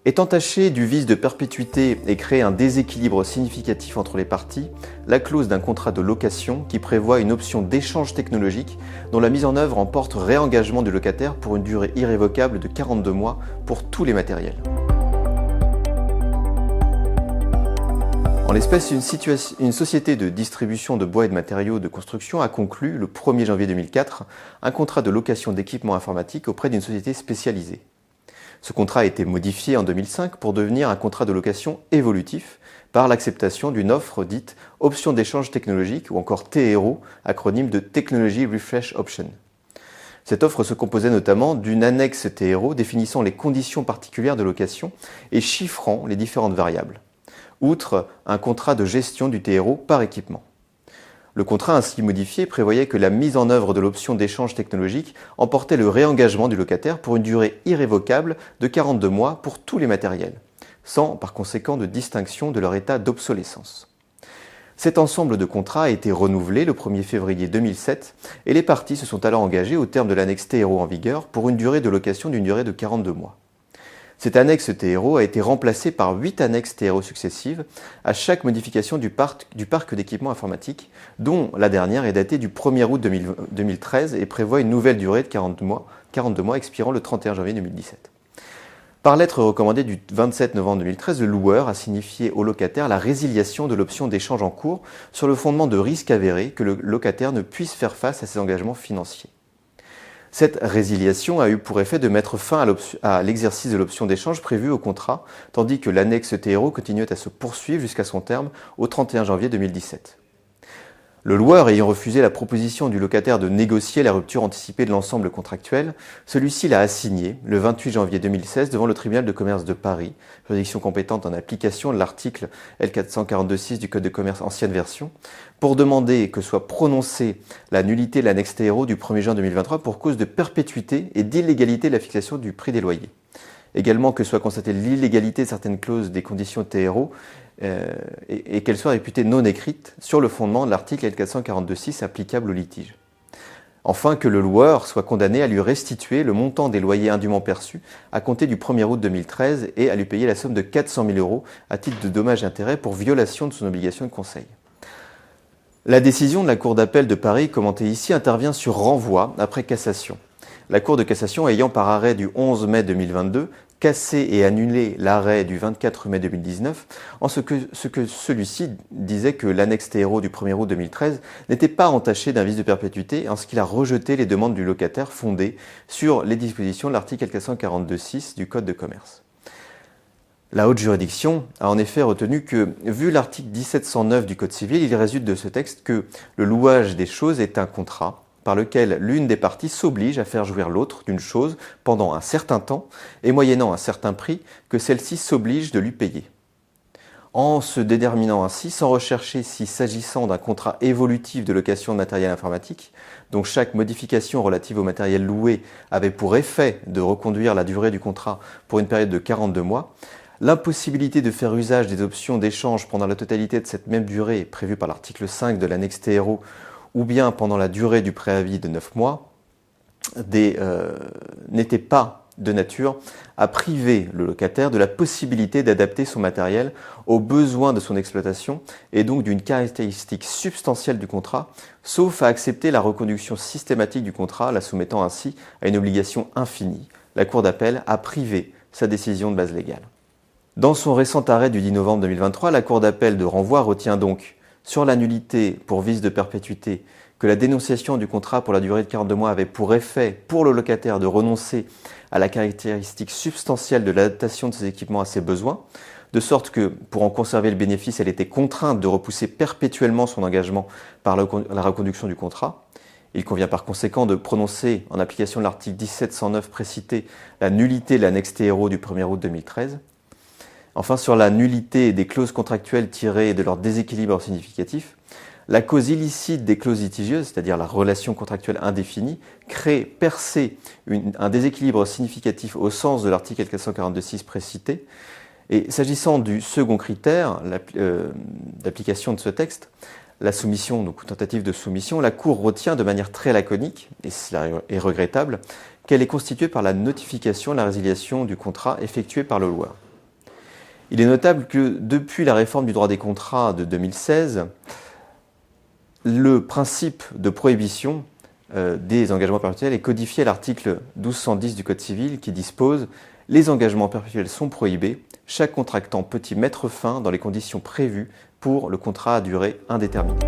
Étant taché du vice de perpétuité et créer un déséquilibre significatif entre les parties, la clause d'un contrat de location qui prévoit une option d'échange technologique dont la mise en œuvre emporte réengagement du locataire pour une durée irrévocable de 42 mois pour tous les matériels. En l'espèce, une société de distribution de bois et de matériaux de construction a conclu, le 1er janvier 2004, un contrat de location d'équipements informatiques auprès d'une société spécialisée. Ce contrat a été modifié en 2005 pour devenir un contrat de location évolutif par l'acceptation d'une offre dite option d'échange technologique ou encore TRO, acronyme de Technology Refresh Option. Cette offre se composait notamment d'une annexe TRO définissant les conditions particulières de location et chiffrant les différentes variables, outre un contrat de gestion du TRO par équipement. Le contrat ainsi modifié prévoyait que la mise en œuvre de l'option d'échange technologique emportait le réengagement du locataire pour une durée irrévocable de 42 mois pour tous les matériels, sans par conséquent de distinction de leur état d'obsolescence. Cet ensemble de contrats a été renouvelé le 1er février 2007 et les parties se sont alors engagées au terme de l'annexe TRO en vigueur pour une durée de location d'une durée de 42 mois. Cette annexe TRO a été remplacée par 8 annexes TRO successives à chaque modification du parc d'équipements informatiques, dont la dernière est datée du 1er août 2013 et prévoit une nouvelle durée de 42 mois expirant le 31 janvier 2017. Par lettre recommandée du 27 novembre 2013, le loueur a signifié au locataire la résiliation de l'option d'échange en cours sur le fondement de risques avérés que le locataire ne puisse faire face à ses engagements financiers. Cette résiliation a eu pour effet de mettre fin à l'exercice de l'option d'échange prévue au contrat, tandis que l'annexe TRO continuait à se poursuivre jusqu'à son terme au 31 janvier 2017. Le loueur ayant refusé la proposition du locataire de négocier la rupture anticipée de l'ensemble contractuel, celui-ci l'a assigné le 28 janvier 2016 devant le tribunal de commerce de Paris, juridiction compétente en application de l'article L442-6 du Code de commerce ancienne version, pour demander que soit prononcée la nullité de l'annexe TRO du 1er juin 2023 pour cause de perpétuité et d'illégalité de la fixation du prix des loyers. Également que soit constatée l'illégalité de certaines clauses des conditions TRO et qu'elles soient réputées non écrites sur le fondement de l'article L442-6 applicable au litige. Enfin, que le loueur soit condamné à lui restituer le montant des loyers indûment perçus à compter du 1er août 2013 et à lui payer la somme de 400 000 € à titre de dommages et intérêts pour violation de son obligation de conseil. La décision de la Cour d'appel de Paris commentée ici intervient sur renvoi après cassation. La Cour de cassation ayant par arrêt du 11 mai 2022 cassé et annulé l'arrêt du 24 mai 2019, en ce que celui-ci disait que l'annexe TRO du 1er août 2013 n'était pas entachée d'un vice de perpétuité en ce qu'il a rejeté les demandes du locataire fondées sur les dispositions de l'article L442-6 du Code de commerce. La haute juridiction a en effet retenu que, vu l'article 1709 du Code civil, il résulte de ce texte que le louage des choses est un contrat par lequel l'une des parties s'oblige à faire jouir l'autre d'une chose pendant un certain temps et moyennant un certain prix que celle-ci s'oblige de lui payer. En se déterminant ainsi, sans rechercher si s'agissant d'un contrat évolutif de location de matériel informatique, dont chaque modification relative au matériel loué avait pour effet de reconduire la durée du contrat pour une période de 42 mois, l'impossibilité de faire usage des options d'échange pendant la totalité de cette même durée prévue par l'article 5 de l'annexe TRO ou bien pendant la durée du préavis de 9 mois, n'était pas de nature à priver le locataire de la possibilité d'adapter son matériel aux besoins de son exploitation et donc d'une caractéristique substantielle du contrat, sauf à accepter la reconduction systématique du contrat, la soumettant ainsi à une obligation infinie. La Cour d'appel a privé sa décision de base légale. Dans son récent arrêt du 10 novembre 2023, la Cour d'appel de renvoi retient donc sur la nullité pour vice de perpétuité que la dénonciation du contrat pour la durée de 42 mois avait pour effet pour le locataire de renoncer à la caractéristique substantielle de l'adaptation de ses équipements à ses besoins, de sorte que, pour en conserver le bénéfice, elle était contrainte de repousser perpétuellement son engagement par la reconduction du contrat. Il convient par conséquent de prononcer, en application de l'article 1709 précité, la nullité de l'annexe TRO du 1er août 2013. Enfin, sur la nullité des clauses contractuelles tirées de leur déséquilibre significatif, la cause illicite des clauses litigieuses, c'est-à-dire la relation contractuelle indéfinie, percer un déséquilibre significatif au sens de l'article L442-6 précité. Et s'agissant du second critère d'application de ce texte, la soumission, donc tentative de soumission, la Cour retient de manière très laconique, et cela est regrettable, qu'elle est constituée par la notification de la résiliation du contrat effectuée par le loueur. Il est notable que depuis la réforme du droit des contrats de 2016, le principe de prohibition des engagements perpétuels est codifié à l'article 1210 du Code civil qui dispose « Les engagements perpétuels sont prohibés. Chaque contractant peut y mettre fin dans les conditions prévues pour le contrat à durée indéterminée ».